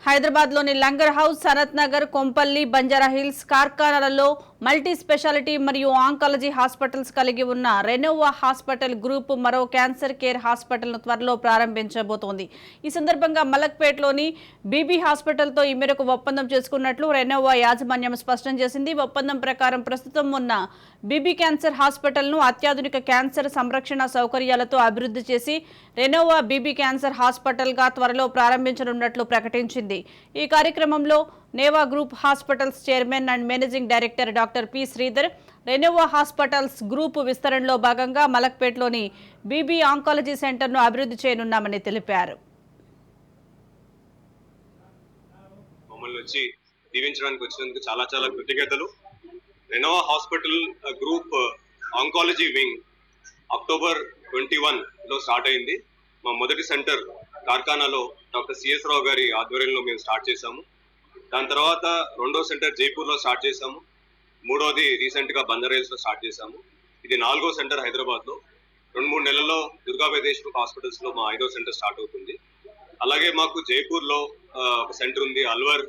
హైదరాబాద్లోని లంగర్ హౌస్, సనత్ నగర్, కొంపల్లి, బంజారా హిల్స్ కార్ఖానాలలో multi speciality మరియు ఆంకాలజీ హాస్పిటల్స్ కలిగి ఉన్న రెనోవా హాస్పిటల్ గ్రూప్ మరో క్యాన్సర్ కేర్ హాస్పిటల్ను త్వరలో ప్రారంభించబోతోంది. ఈ సందర్భంగా మలక్పేట్లోని బీబీ హాస్పిటల్తో ఈ మేరకు ఒప్పందం చేసుకున్నట్లు రెనోవా యాజమాన్యం స్పష్టం చేసింది. ఒప్పందం ప్రకారం ప్రస్తుతం ఉన్న బీబీ క్యాన్సర్ హాస్పిటల్ను అత్యాధునిక క్యాన్సర్ సంరక్షణ సౌకర్యాలతో అభివృద్ధి చేసి రెనోవా బీబీ క్యాన్సర్ హాస్పిటల్గా త్వరలో ప్రారంభించనున్నట్లు ప్రకటించింది. ఈ కార్యక్రమంలో నేవా group hospitals chairman and managing director doctor P Sridhar Renova hospitals group విస్తరణలో భాగంగా మలక్పేట్లోని బీబీ ఆంకాలజీ సెంటర్ను అభివృద్ధి చేయనున్నామని తెలిపారు. మమ్మల్ని వచ్చి దీవించడానికి వచ్చినందుకు చాలా చాలా కృతజ్ఞతలు. Renova hospital group oncology wing October 21లో స్టార్ట్ అయింది. మా మొదటి సెంటర్ కార్ఖానాలో డాక్టర్ సిఎస్ రావు గారి ఆధ్వర్యంలో మేము స్టార్ట్ చేశాము. దాని తర్వాత రెండో సెంటర్ జైపూర్లో స్టార్ట్ చేశాము. మూడోది రీసెంట్గా బంజారాహిల్స్లో స్టార్ట్ చేశాము. ఇది 4వ సెంటర్ హైదరాబాద్లో. 2-3 నెలల్లో దుర్గాబాయి దేశ్ముఖ్ హాస్పిటల్స్లో మా 5వ సెంటర్ స్టార్ట్ అవుతుంది. అలాగే మాకు జైపూర్లో ఒక సెంటర్ ఉంది. అల్వర్,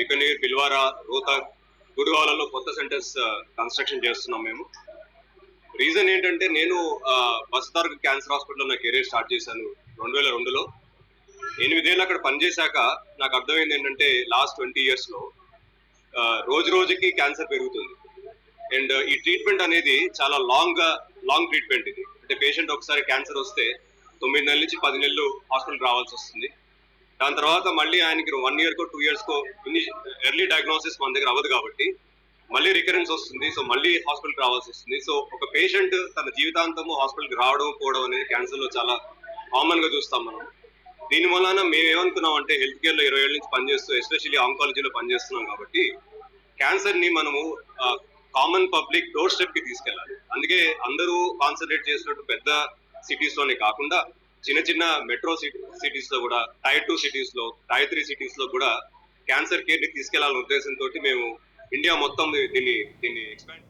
బికనీర్, బిల్వారా, రోహ్తక్, గుడివాలలో కొత్త సెంటర్స్ కన్స్ట్రక్షన్ చేస్తున్నాం మేము. రీజన్ ఏంటంటే నేను బస్తార్ క్యాన్సర్ హాస్పిటల్లో నా కెరీర్ స్టార్ట్ చేశాను 2002లో. 8 ఏళ్ళు అక్కడ పనిచేశాక నాకు అర్థమైంది ఏంటంటే లాస్ట్ 20 ఇయర్స్లో రోజు రోజుకి క్యాన్సర్ పెరుగుతుంది. అండ్ ఈ ట్రీట్మెంట్ అనేది చాలా లాంగ్ ట్రీట్మెంట్. ఇది అంటే పేషెంట్ ఒకసారి క్యాన్సర్ వస్తే 9 నెలల నుంచి 10 నెలలు హాస్పిటల్ రావాల్సి వస్తుంది. దాని తర్వాత మళ్ళీ ఆయనకి 1 ఇయర్కో 2 ఇయర్స్కో ఎర్లీ డయాగ్నోసిస్ మన దగ్గర అవ్వదు కాబట్టి మళ్ళీ రికరెన్స్ వస్తుంది. సో మళ్ళీ హాస్పిటల్కి రావాల్సి వస్తుంది. సో ఒక పేషెంట్ తన జీవితాంతము హాస్పిటల్కి రావడం పోవడం అనేది క్యాన్సర్లో చాలా కామన్గా చూస్తాం మనం. దీని వలన మేము ఏమనుకున్నాం అంటే హెల్త్ కేర్లో 20 ఏళ్ళ నుంచి పనిచేస్తూ ఎస్పెషల్లీ ఆంకాలజీలో పనిచేస్తున్నాం కాబట్టి క్యాన్సర్ని మనము కామన్ పబ్లిక్ డోర్ స్టెప్కి తీసుకెళ్ళాలి. అందుకే అందరూ కాన్సన్ట్రేట్ చేసినట్టు పెద్ద సిటీస్లోనే కాకుండా చిన్న చిన్న మెట్రో సిటీస్లో కూడా, టైర్ 2 సిటీస్లో, టైర్ 3 సిటీస్లో కూడా క్యాన్సర్ కేర్ని తీసుకెళ్లాలనే ఉద్దేశంతో మేము ఇండియా మొత్తం దీన్ని ఎక్స్పాండ్